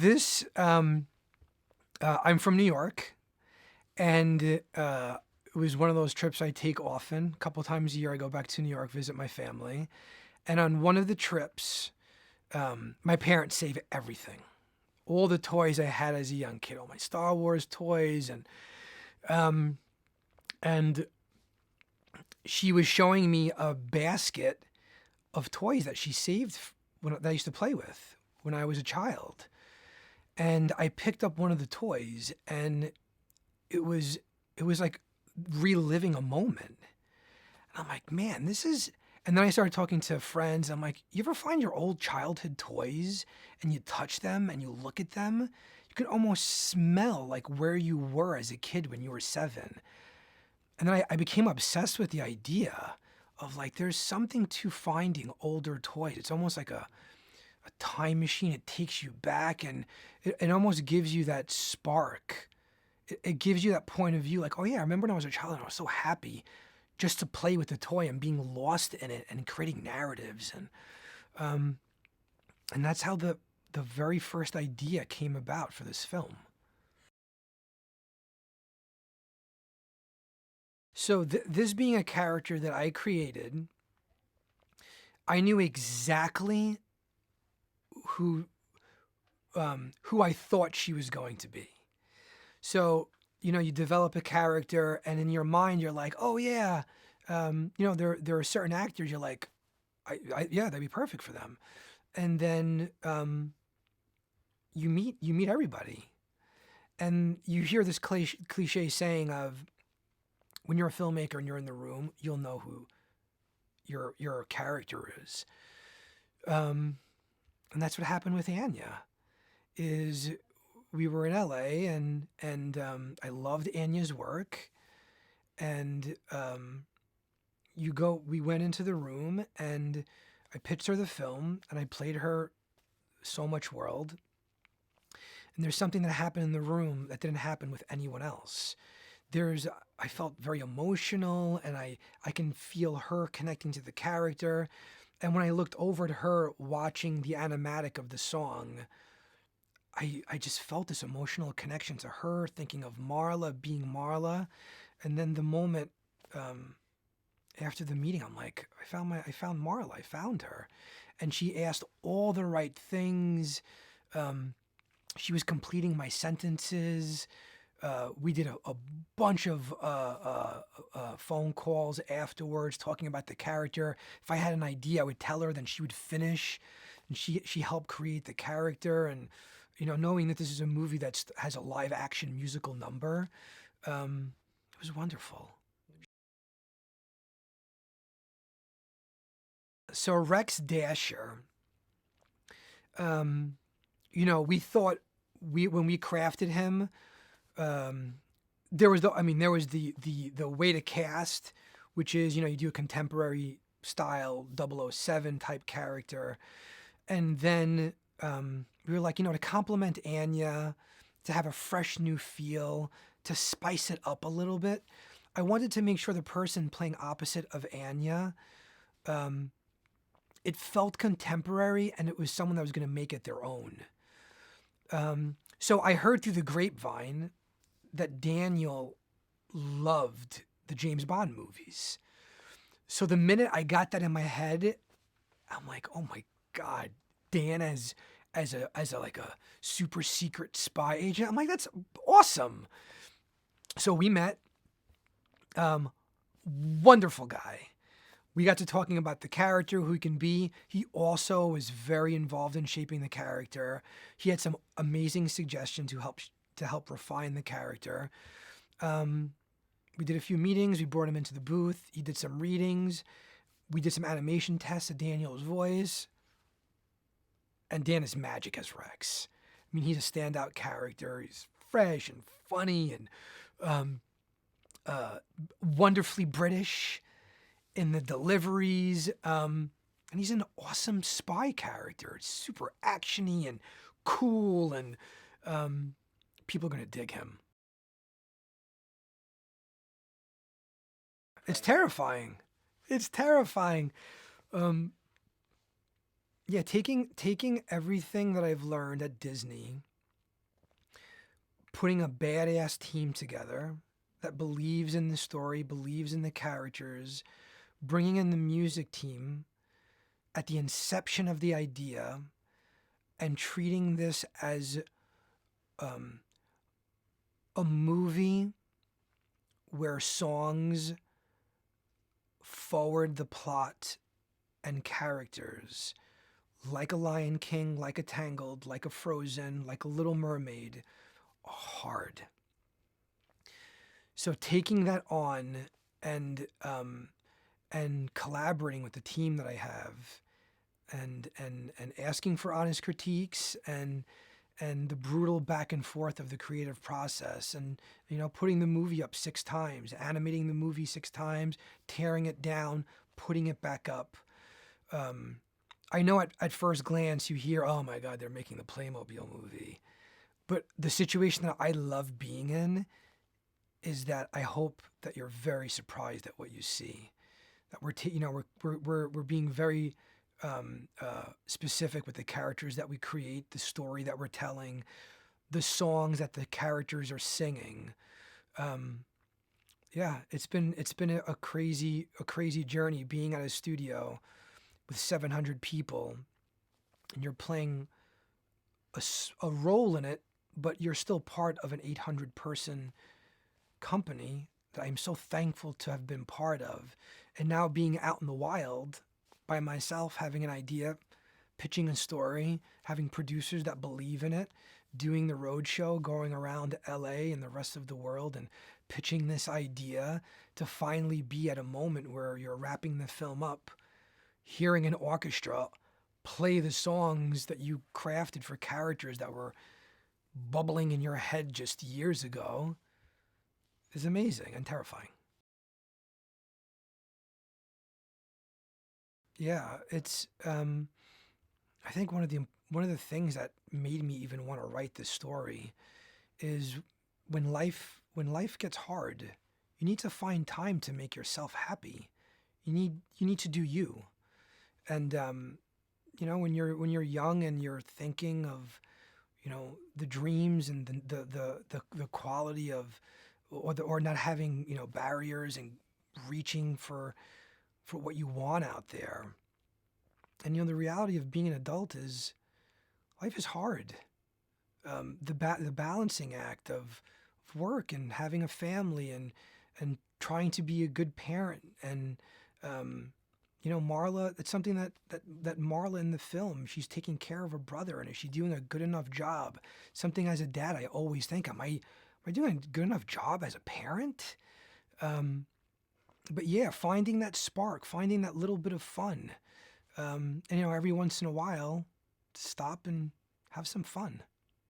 This, I'm from New York, and it was one of those trips I take often. A couple times a year, I go back to New York, visit my family. And on one of the trips, my parents save everything. All the toys I had as a young kid, all my Star Wars toys, um, and she was showing me a basket of toys that she saved that I used to play with when I was a child. And I picked up one of the toys, and it was it was like reliving a moment. And I'm like, man, this is. And then I started talking to friends. I'm like, you ever find your old childhood toys and you touch them and you look at them? You can almost smell like where you were as a kid when you were 7. And then I became obsessed with the idea of like, there's something to finding older toys. It's almost like a time machine. It takes you back, and it almost gives you that spark. It gives you that point of view like, oh yeah, I remember when I was a child and I was so happy just to play with the toy and being lost in it and creating narratives. Um, and that's how the very first idea came about for this film. So this being a character that I created, I knew exactly who who I thought she was going to be. So, you develop a character, and in your mind, you're like, oh yeah, there are certain actors you're like, yeah, that'd be perfect for them. And then you meet everybody, and you hear this cliche saying of, when you're a filmmaker and you're in the room, you'll know who your character is. Um, and that's what happened with Anya. Is we were in LA, and I loved Anya's work, and we went into the room, and I pitched her the film, and I played her So Much World. And there's something that happened in the room that didn't happen with anyone else. I felt very emotional, and I can feel her connecting to the character. And when I looked over at her watching the animatic of the song, I just felt this emotional connection to her, thinking of Marla being Marla. And then the moment after the meeting, I'm like, I found Marla, I found her. And she asked all the right things. She was completing my sentences. We did a bunch of phone calls afterwards talking about the character. If I had an idea, I would tell her, then she would finish. And she helped create the character. And, knowing that this is a movie that has a live action musical number, it was wonderful. So Rex Dasher, we thought when we crafted him, um, there was the way to cast, which is, you do a contemporary style 007 type character. And then we were like, to complement Anya, to have a fresh new feel, to spice it up a little bit, I wanted to make sure the person playing opposite of Anya, it felt contemporary, and it was someone that was going to make it their own. So I heard through the grapevine that Daniel loved the James Bond movies. So the minute I got that in my head, I'm like, oh my God, Dan as a like a super secret spy agent. I'm like, that's awesome. So we met. Wonderful guy. We got to talking about the character, who he can be. He also was very involved in shaping the character. He had some amazing suggestions to help refine the character. We did a few meetings. We brought him into the booth. He did some readings. We did some animation tests of Daniel's voice. And Dan is magic as Rex. I mean, he's a standout character. He's fresh and funny and wonderfully British in the deliveries. And he's an awesome spy character. It's super actiony and cool, and people are going to dig him. It's terrifying. It's terrifying. Um, yeah, taking everything that I've learned at Disney putting a badass team together that believes in the story, believes in the characters, bringing in the music team at the inception of the idea, and treating this as a movie where songs forward the plot and characters, like a Lion King, like a Tangled, like a Frozen, like a Little Mermaid, hard. So taking that on and collaborating with the team that I have, and asking for honest critiques, and the brutal back and forth of the creative process, and putting the movie up 6 times, animating the movie 6 times, tearing it down, putting it back up. I know at first glance you hear, oh my God, they're making the Playmobil movie. But the situation that I love being in is that I hope that you're very surprised at what you see. That we're being very specific with the characters that we create, the story that we're telling, the songs that the characters are singing. Yeah, it's been a crazy journey being at a studio with 700 people, and you're playing a role in it, but you're still part of an 800-person company that I'm so thankful to have been part of. And now being out in the wild by myself, having an idea, pitching a story, having producers that believe in it, doing the road show, going around LA and the rest of the world and pitching this idea, to finally be at a moment where you're wrapping the film up, hearing an orchestra play the songs that you crafted for characters that were bubbling in your head just years ago, is amazing and terrifying. Yeah, it's I think one of the things that made me even want to write this story is when life gets hard, you need to find time to make yourself happy. You need to do you. And when you're young and you're thinking of the dreams and the quality of, or not having barriers and reaching for what you want out there. And the reality of being an adult is life is hard. The balancing act of work and having a family, and trying to be a good parent, and Marla. It's something that Marla in the film, she's taking care of her brother, and is she doing a good enough job? Something as a dad, I always think, am I doing a good enough job as a parent? But yeah, finding that spark, finding that little bit of fun, and every once in a while, stop and have some fun.